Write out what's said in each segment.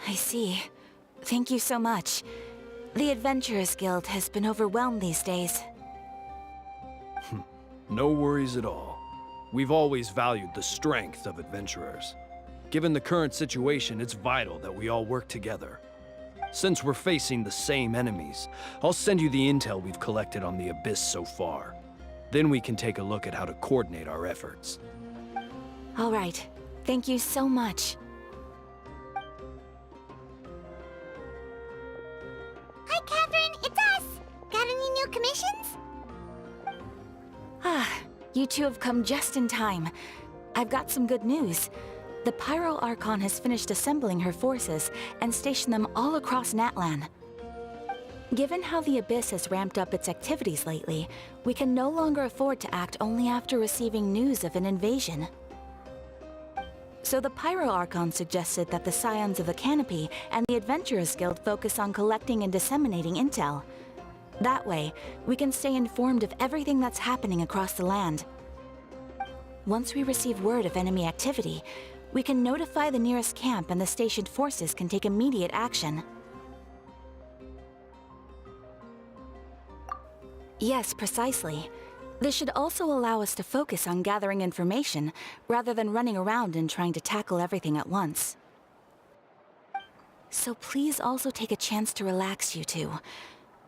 I see. Thank you so much. The Adventurers Guild has been overwhelmed these days. No worries at all. We've always valued the strength of adventurers. Given the current situation, it's vital that we all work together. Since we're facing the same enemies, I'll send you the intel we've collected on the Abyss so far. Then we can take a look at how to coordinate our efforts. All right. Thank you so much. Hi, Catherine. It's us. Got any new commissions? Ah, you two have come just in time. I've got some good news. The Pyro Archon has finished assembling her forces and stationed them all across Natlan. Given how the Abyss has ramped up its activities lately, we can no longer afford to act only after receiving news of an invasion. So the Pyro Archon suggested that the Scions of the Canopy and the Adventurers Guild focus on collecting and disseminating intel. That way, we can stay informed of everything that's happening across the land. Once we receive word of enemy activity, we can notify the nearest camp and the stationed forces can take immediate action. Yes, precisely. This should also allow us to focus on gathering information, rather than running around and trying to tackle everything at once. So please also take a chance to relax, you two.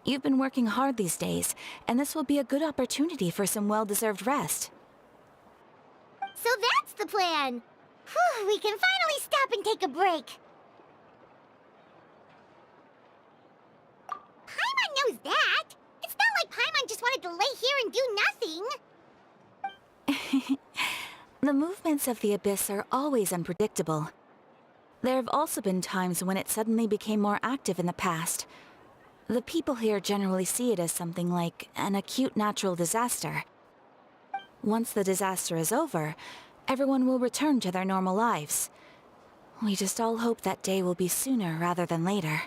You've been working hard these days, and this will be a good opportunity for some well-deserved rest. So that's the plan. Whew, we can finally stop and take a break. Paimon knows that. It's not like Paimon just wanted to lay here and do nothing. The movements of the Abyss are always unpredictable. There have also been times when it suddenly became more active in the past. The people here generally see it as something like an acute natural disaster. Once the disaster is over, everyone will return to their normal lives. We just all hope that day will be sooner rather than later.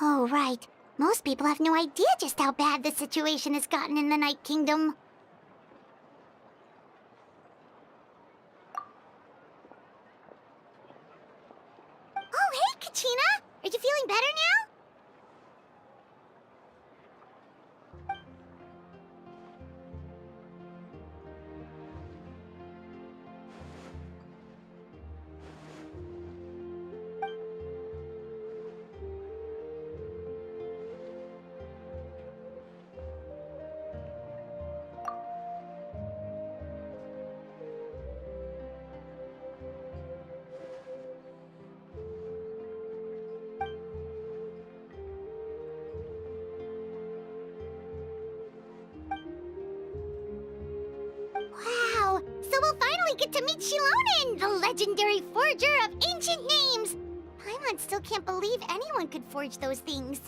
Oh, right. Most people have no idea just how bad the situation has gotten in the Night Kingdom. Oh, hey, Kachina! Are you feeling better now? Wow! So we'll finally get to meet Shilonen, the legendary forger of ancient names! Paimon still can't believe anyone could forge those things.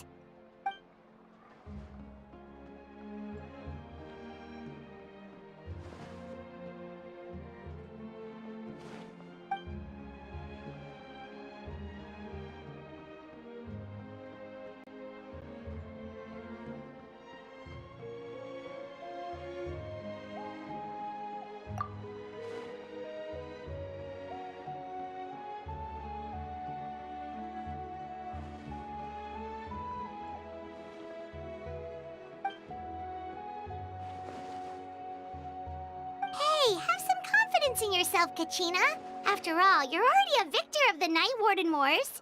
Hey, have some confidence in yourself, Kachina. After all, you're already a victor of the Night Warden Wars.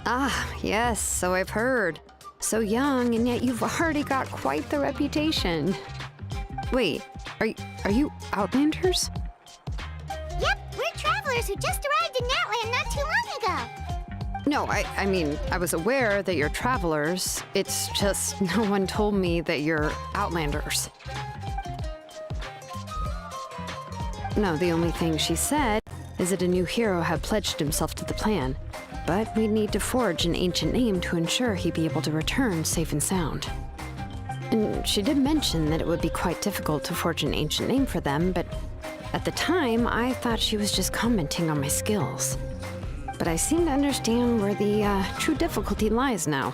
Ah, yes, so I've heard. So young, and yet you've already got quite the reputation. Wait, are you Outlanders? Yep, we're travelers who just arrived in Natlan not too long ago. No, I mean, I was aware that you're travelers. It's just no one told me that you're Outlanders. No, the only thing she said is that a new hero had pledged himself to the plan. but we'd need to forge an ancient name to ensure he'd be able to return safe and sound. And she did mention that it would be quite difficult to forge an ancient name for them, but at the time, I thought she was just commenting on my skills. But I seem to understand where the true difficulty lies now.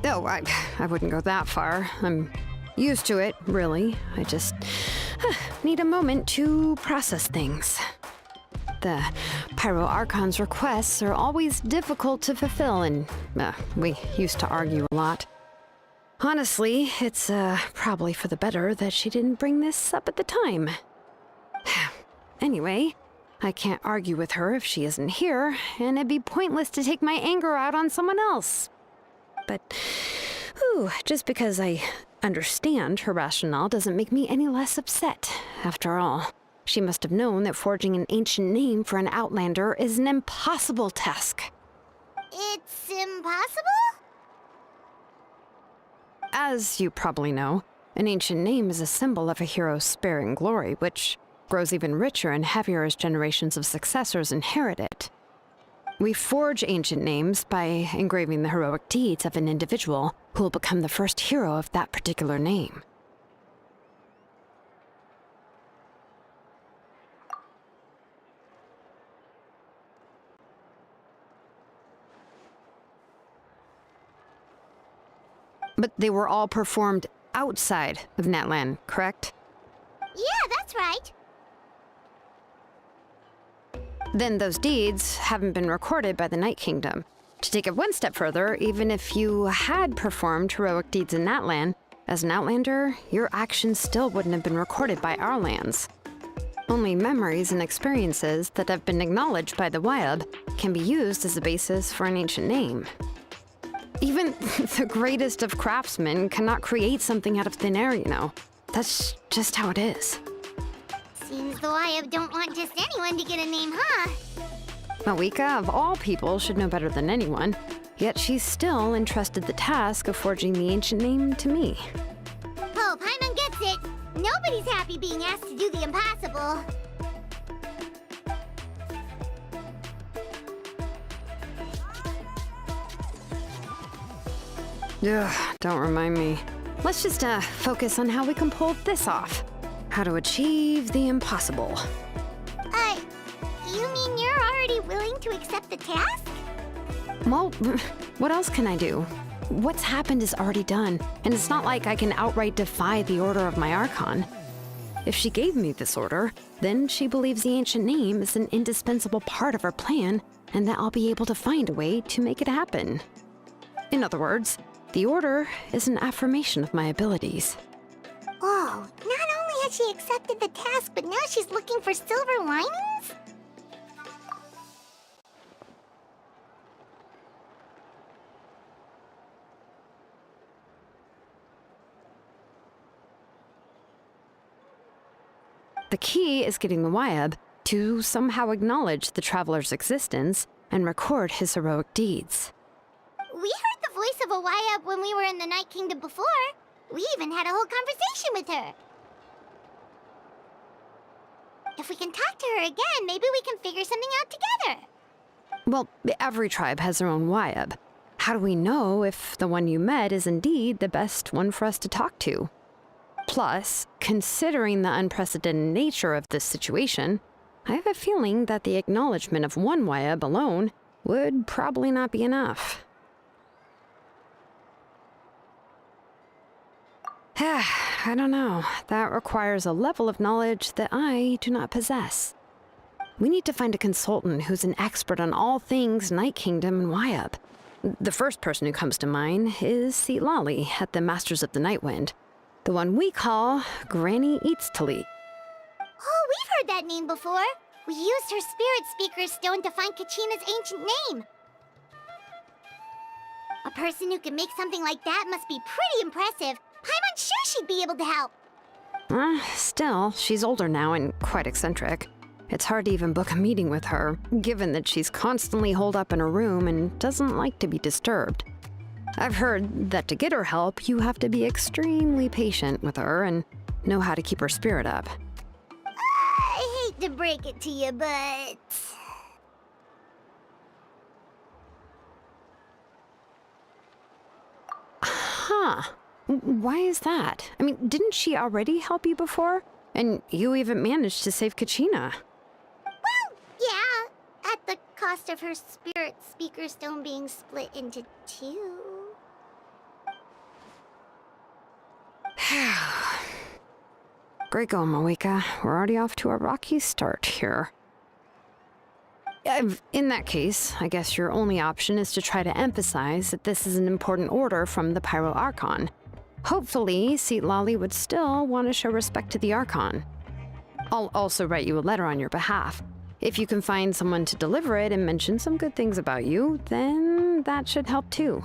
Oh, I wouldn't go that far. I'm used to it, really. I just need a moment to process things. The Pyro Archon's requests are always difficult to fulfill, and we used to argue a lot. Honestly, it's probably for the better that she didn't bring this up at the time. Anyway, I can't argue with her if she isn't here, and it'd be pointless to take my anger out on someone else. But, just because I understand her rationale doesn't make me any less upset. After all, she must have known that forging an ancient name for an Outlander is an impossible task. It's impossible? As you probably know, an ancient name is a symbol of a hero's spirit and glory, which grows even richer and heavier as generations of successors inherit it. We forge ancient names by engraving the heroic deeds of an individual who will become the first hero of that particular name. But they were all performed outside of Natlan, correct? Yeah, that's right. Then those deeds haven't been recorded by the Night Kingdom. To take it one step further, even if you had performed heroic deeds in Natlan, as an Outlander, your actions still wouldn't have been recorded by our lands. Only memories and experiences that have been acknowledged by the Wyab can be used as a basis for an ancient name. Even the greatest of craftsmen cannot create something out of thin air, you know. That's just how it is. Seems the Wyab don't want just anyone to get a name, huh? Malika, of all people, should know better than anyone, yet she's still entrusted the task of forging the ancient name to me. Oh, Paimon gets it. Nobody's happy being asked to do the impossible. Ugh, don't remind me. Let's just focus on how we can pull this off. How to achieve the impossible. You mean you're already willing to accept the task? Well, what else can I do? What's happened is already done, and it's not like I can outright defy the order of my Archon. If she gave me this order, then she believes the ancient name is an indispensable part of her plan, and that I'll be able to find a way to make it happen. In other words, the order is an affirmation of my abilities. Whoa, not only has she accepted the task, but now she's looking for silver linings? The key is getting the Wyab to somehow acknowledge the traveler's existence and record his heroic deeds. We heard the voice of a Wyab when we were in the Night Kingdom before. We even had a whole conversation with her. If we can talk to her again, maybe we can figure something out together. Well, every tribe has their own Wyab. How do we know if the one you met is indeed the best one for us to talk to? Plus, considering the unprecedented nature of this situation, I have a feeling that the acknowledgement of one Wyab alone would probably not be enough. I don't know. That requires a level of knowledge that I do not possess. We need to find a consultant who's an expert on all things Night Kingdom and Wyab. The first person who comes to mind is Seatlali at the Masters of the Nightwind. The one we call Granny Eatstali. Oh, we've heard that name before. We used her Spirit Speaker Stone to find Kachina's ancient name. A person who can make something like that must be pretty impressive. I'm unsure she'd be able to help. Still, she's older now and quite eccentric. It's hard to even book a meeting with her, given that she's constantly holed up in her room and doesn't like to be disturbed. I've heard that to get her help, you have to be extremely patient with her and know how to keep her spirit up. I hate to break it to you, but... Huh. Why is that? I mean, didn't she already help you before? And you even managed to save Kachina. Well, yeah. At the cost of her spirit speaker stone being split into two. Great going, Moeka. We're already off to a rocky start here. In that case, I guess your only option is to try to emphasize that this is an important order from the Pyro Archon. Hopefully, Seatlali would still want to show respect to the Archon. I'll also write you a letter on your behalf. If you can find someone to deliver it and mention some good things about you, then that should help too.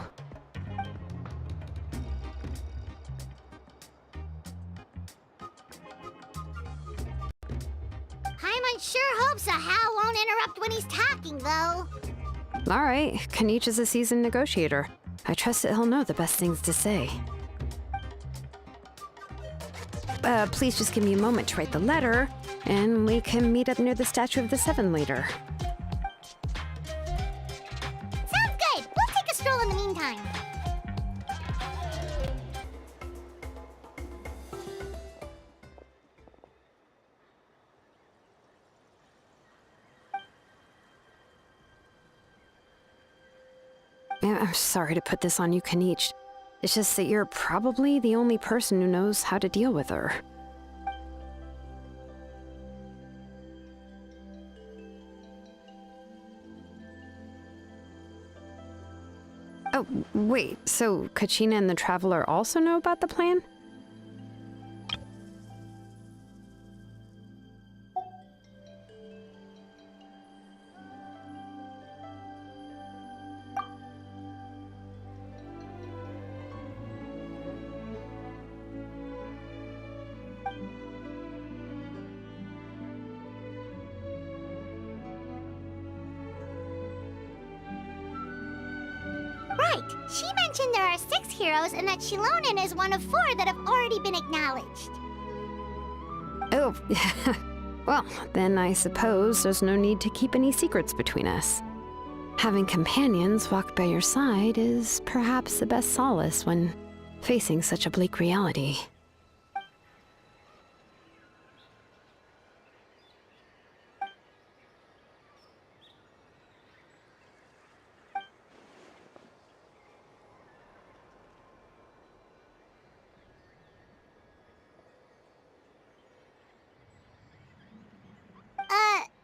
Paimon sure hopes a Hal won't interrupt when he's talking, though. All right, Kanich is a seasoned negotiator. I trust that he'll know the best things to say. Please just give me a moment to write the letter, and we can meet up near the statue of the Seven later. Sounds good. We'll take a stroll in the meantime. I'm sorry to put this on you, Kanich. It's just that you're probably the only person who knows how to deal with her. Oh, wait, so Kachina and the Traveler also know about the plan? Right. She mentioned there are 6 heroes and that Shilonen is one of 4 that have already been acknowledged. Oh, well, then I suppose there's no need to keep any secrets between us. Having companions walk by your side is perhaps the best solace when facing such a bleak reality.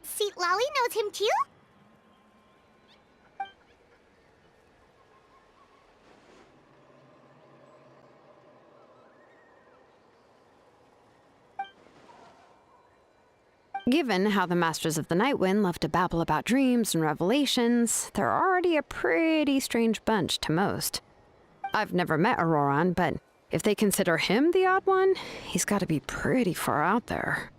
Seatlali knows him too? Given how the Masters of the Nightwind love to babble about dreams and revelations, they're already a pretty strange bunch to most. I've never met Auroran, but if they consider him the odd one, he's got to be pretty far out there.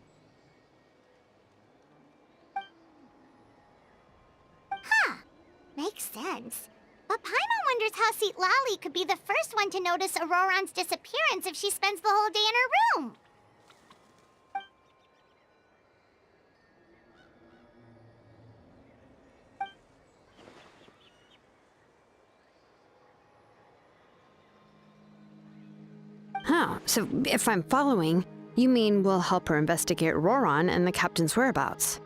Makes sense. But Paimon wonders how Seatlali could be the first one to notice Auroran's disappearance if she spends the whole day in her room. Huh, so if I'm following, you mean we'll help her investigate Auroran and the captain's whereabouts?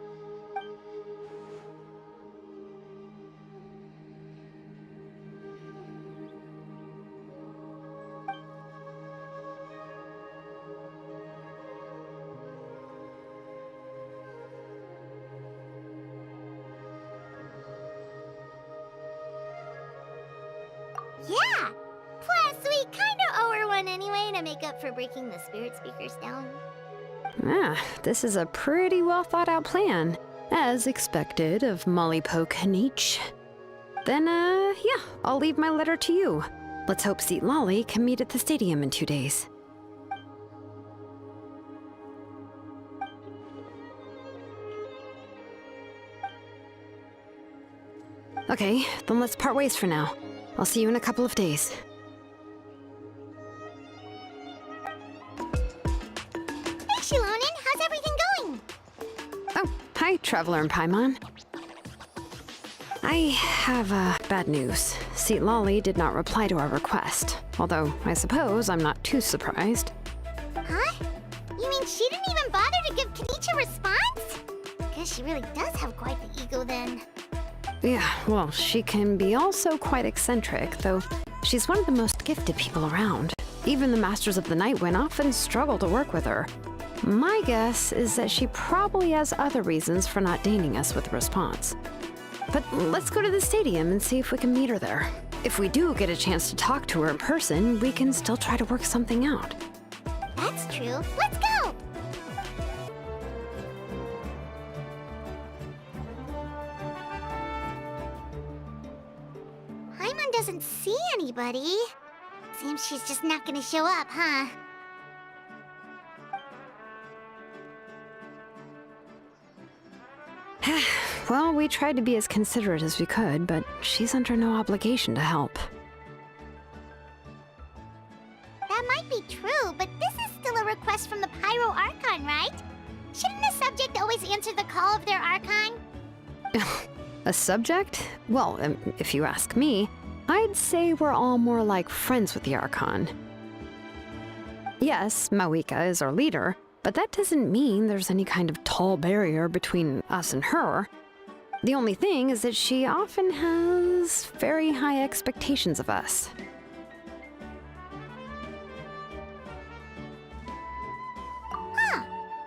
Yeah! Plus, we kinda owe her one anyway to make up for breaking the spirit speakers down. Ah, this is a pretty well thought out plan, as expected of Molly Poke Kanich. Then, yeah, I'll leave my letter to you. Let's hope Seatlali can meet at the stadium in 2 days. Okay, then let's part ways for now. I'll see you in a couple of days. Hey, Shilonen, how's everything going? Oh, Hi, Traveler and Paimon. I have bad news. Lolly did not reply to our request, although I suppose I'm not too surprised. Huh? You mean she didn't even bother to give Kenichi a response? Guess she really does have quite the ego then. Yeah, well, she can be also quite eccentric, though she's one of the most gifted people around. Even the Masters of the Nightwind often struggle to work with her. My guess is that she probably has other reasons for not deigning us with a response. But let's go to the stadium and see if we can meet her there. If we do get a chance to talk to her in person, we can still try to work something out. That's true. Let's go! Paimon doesn't see anybody. Seems she's just not gonna show up, huh? Well, we tried to be as considerate as we could, but she's under no obligation to help. That might be true, but this is still a request from the Pyro Archon, right? Shouldn't the subject always answer the call of their Archon? A subject? Well, if you ask me, I'd say we're all more like friends with the Archon. Yes, Mawika is our leader, but that doesn't mean there's any kind of tall barrier between us and her. The only thing is that she often has very high expectations of us. Huh.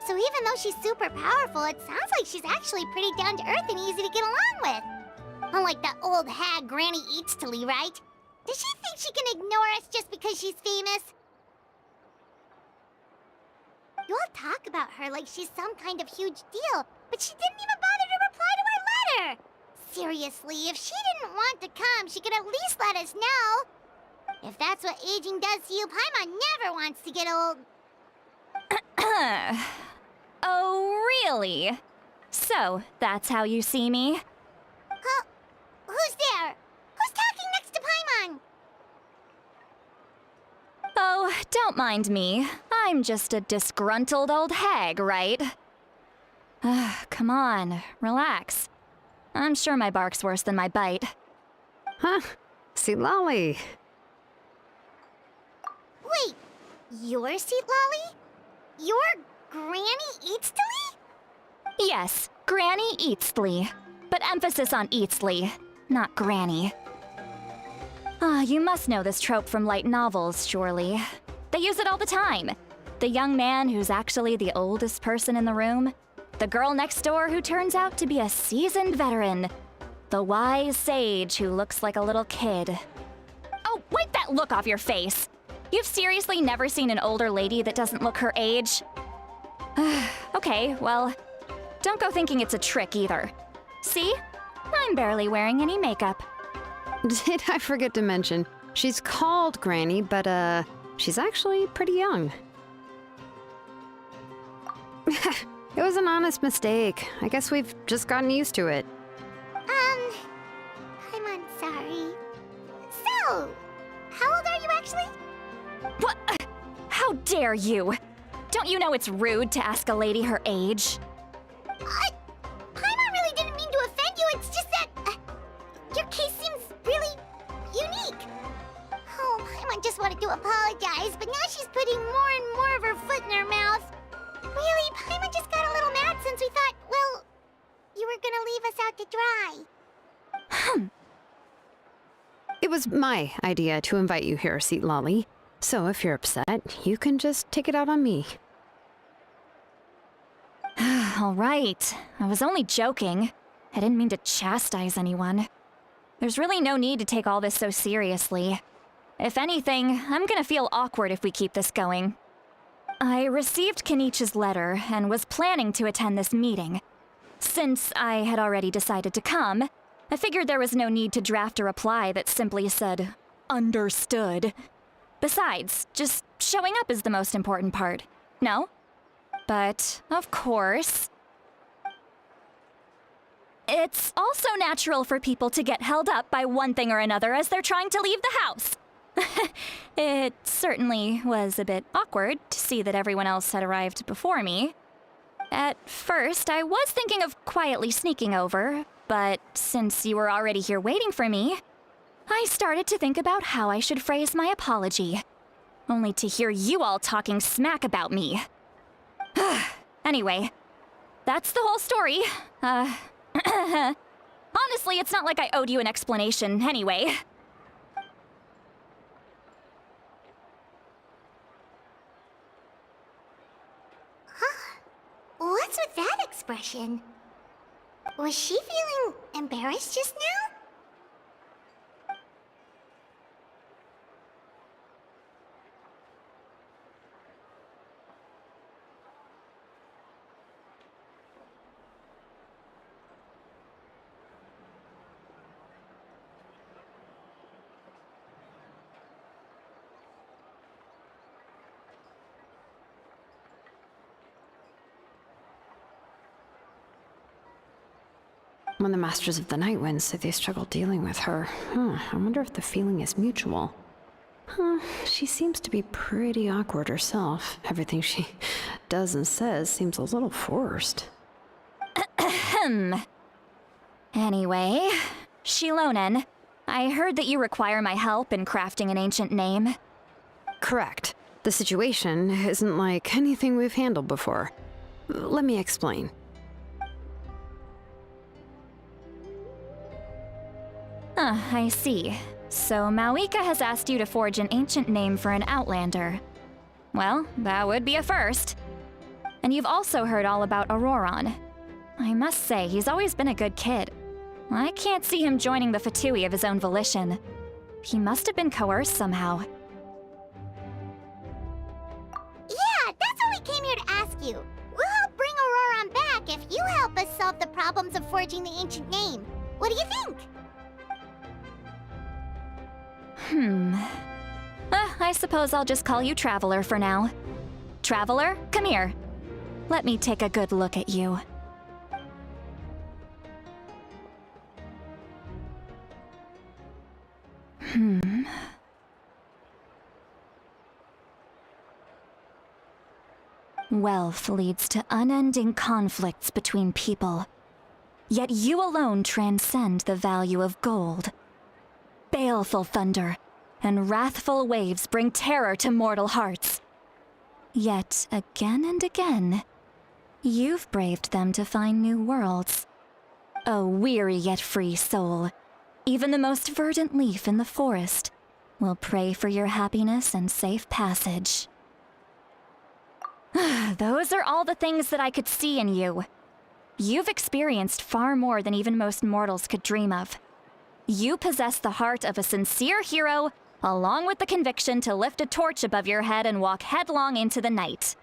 So even though she's super powerful, it sounds like she's actually pretty down to earth and easy to get along with. Unlike that old hag Granny Eatstily, right? Does she think she can ignore us just because she's famous? You all talk about her like she's some kind of huge deal, but she didn't even bother to reply to our letter! Seriously, if she didn't want to come, she could at least let us know. If that's what aging does to you, Paimon never wants to get old. Oh, really? So, that's how you see me? Huh? Who's there? Who's talking next to Paimon? Oh, don't mind me. I'm just a disgruntled old hag, right? Come on, relax. I'm sure my bark's worse than my bite. Huh? Lolly. Wait, you're Seat Lolly? You're Granny Eatstily? Yes, Granny Eatsley. But emphasis on Eatsley, not Granny. You must know this trope from light novels, surely. They use it all the time. The young man who's actually the oldest person in the room. The girl next door who turns out to be a seasoned veteran. The wise sage who looks like a little kid. Oh, wipe that look off your face! You've seriously never seen an older lady that doesn't look her age? Okay, well, don't go thinking it's a trick either. See? I'm barely wearing any makeup. Did I forget to mention, she's called Granny, but she's actually pretty young. It was an honest mistake. I guess we've just gotten used to it. I'm sorry. So, how old are you actually? What? How dare you? Don't you know it's rude to ask a lady her age? Paimon really didn't mean to offend you, it's just that your case seems really unique. Oh, Paimon just wanted to apologize, but now she's putting more and more of her foot in her mouth. Really, Paimon just got a little mad since we thought, well, you were gonna leave us out to dry. It was my idea to invite you here, Seat Lolly. So if you're upset, you can just take it out on me. All right. I was only joking. I didn't mean to chastise anyone. There's really no need to take all this so seriously. If anything, I'm gonna feel awkward if we keep this going. I received Kenichi's letter and was planning to attend this meeting. Since I had already decided to come, I figured there was no need to draft a reply that simply said, "Understood." Besides, just showing up is the most important part, no? But, of course, it's also natural for people to get held up by one thing or another as they're trying to leave the house. It certainly was a bit awkward to see that everyone else had arrived before me. At first, I was thinking of quietly sneaking over, but since you were already here waiting for me, I started to think about how I should phrase my apology. Only to hear you all talking smack about me. Anyway, that's the whole story. Honestly, it's not like I owed you an explanation anyway. What's with that expression? Was she feeling embarrassed just now? When the Masters of the Night Wind say they struggle dealing with her, I wonder if the feeling is mutual. She seems to be pretty awkward herself. Everything she does and says seems a little forced. Anyway, Shilonen, I heard that you require my help in crafting an ancient name. Correct. The situation isn't like anything we've handled before. Let me explain. I see. So Mawika has asked you to forge an ancient name for an Outlander. Well, that would be a first. And you've also heard all about Auroron. I must say, he's always been a good kid. I can't see him joining the Fatui of his own volition. He must have been coerced somehow. Yeah, that's what we came here to ask you. We'll help bring Auroron back if you help us solve the problems of forging the ancient name. What do you think? I suppose I'll just call you Traveler for now. Traveler, come here. Let me take a good look at you. Wealth leads to unending conflicts between people. Yet you alone transcend the value of gold. Baleful thunder and wrathful waves bring terror to mortal hearts. Yet again and again, you've braved them to find new worlds. O weary yet free soul, even the most verdant leaf in the forest will pray for your happiness and safe passage. Those are all the things that I could see in you. You've experienced far more than even most mortals could dream of. You possess the heart of a sincere hero, along with the conviction to lift a torch above your head and walk headlong into the night.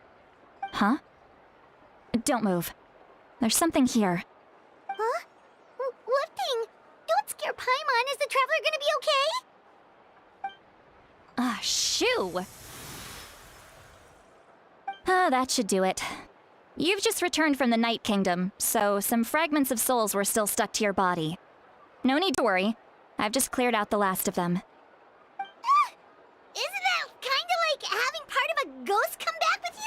Huh? Don't move. There's something here. Huh? What thing? Don't scare Paimon. Is the Traveler gonna be okay? Shoo! That should do it. You've just returned from the Night Kingdom, so some fragments of souls were still stuck to your body. No need to worry. I've just cleared out the last of them. Isn't that kinda like having part of a ghost come back with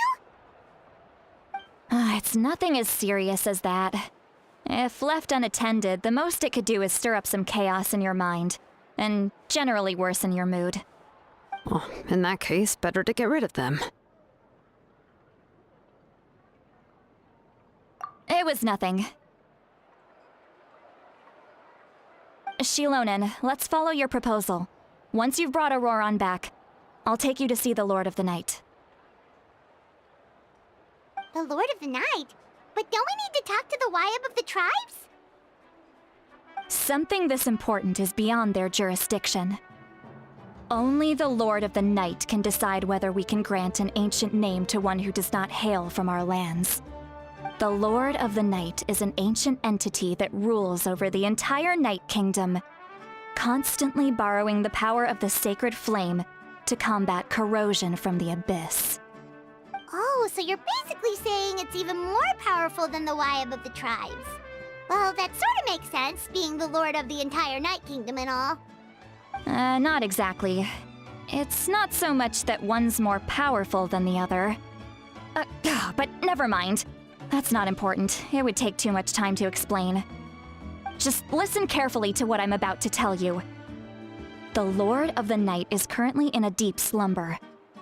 you? It's nothing as serious as that. If left unattended, the most it could do is stir up some chaos in your mind, and generally worsen your mood. Well, in that case, better to get rid of them. It was nothing. Shilonen, let's follow your proposal. Once you've brought Auroron back, I'll take you to see the Lord of the Night. The Lord of the Night? But don't we need to talk to the Wyab of the tribes? Something this important is beyond their jurisdiction. Only the Lord of the Night can decide whether we can grant an ancient name to one who does not hail from our lands. The Lord of the Night is an ancient entity that rules over the entire Night Kingdom, constantly borrowing the power of the sacred flame to combat corrosion from the abyss. Oh, so you're basically saying it's even more powerful than the Wyab of the tribes. Well, that sort of makes sense, being the Lord of the entire Night Kingdom and all. Not exactly. It's not so much that one's more powerful than the other. But never mind. That's not important. It would take too much time to explain. Just listen carefully to what I'm about to tell you. The Lord of the Night is currently in a deep slumber,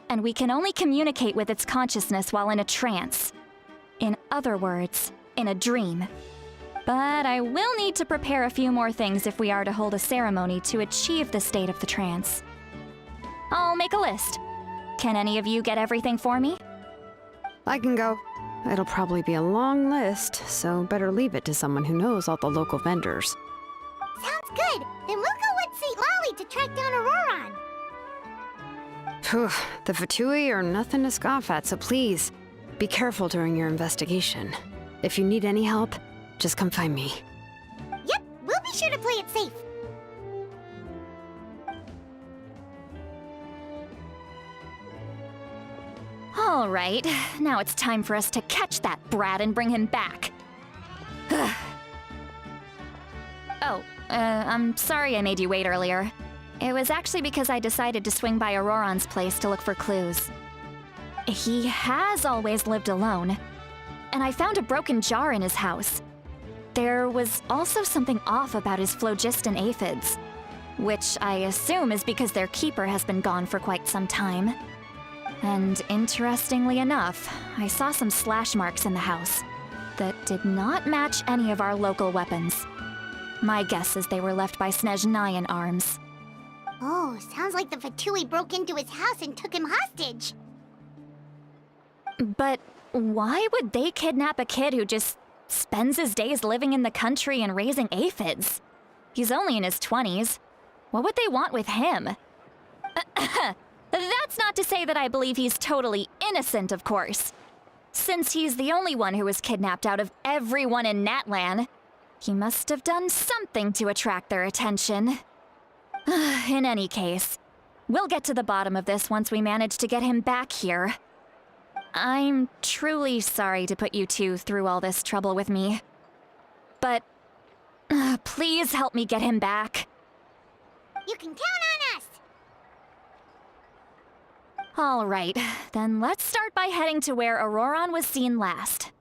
and we can only communicate with its consciousness while in a trance. In other words, in a dream. But I will need to prepare a few more things if we are to hold a ceremony to achieve the state of the trance. I'll make a list. Can any of you get everything for me? I can go. It'll probably be a long list, so better leave it to someone who knows all the local vendors. Sounds good. Then we'll go with St. Lolly to track down Auroron. Phew, the Fatui are nothing to scoff at, so please, be careful during your investigation. If you need any help, just come find me. Yep, we'll be sure to play it safe. All right, now it's time for us to catch that brat and bring him back. I'm sorry I made you wait earlier. It was actually because I decided to swing by Auroron's place to look for clues. He has always lived alone, and I found a broken jar in his house. There was also something off about his phlogiston aphids, which I assume is because their keeper has been gone for quite some time. And interestingly enough, I saw some slash marks in the house that did not match any of our local weapons. My guess is they were left by Snezhnayan arms. Oh, sounds like the Fatui broke into his house and took him hostage. But why would they kidnap a kid who just spends his days living in the country and raising aphids? He's only in his 20s. What would they want with him? That's not to say that I believe he's totally innocent, of course. Since he's the only one who was kidnapped out of everyone in Natlan, he must have done something to attract their attention. In any case, we'll get to the bottom of this once we manage to get him back here. I'm truly sorry to put you two through all this trouble with me. But please help me get him back. You can count on us! All right, then let's start by heading to where Auroron was seen last.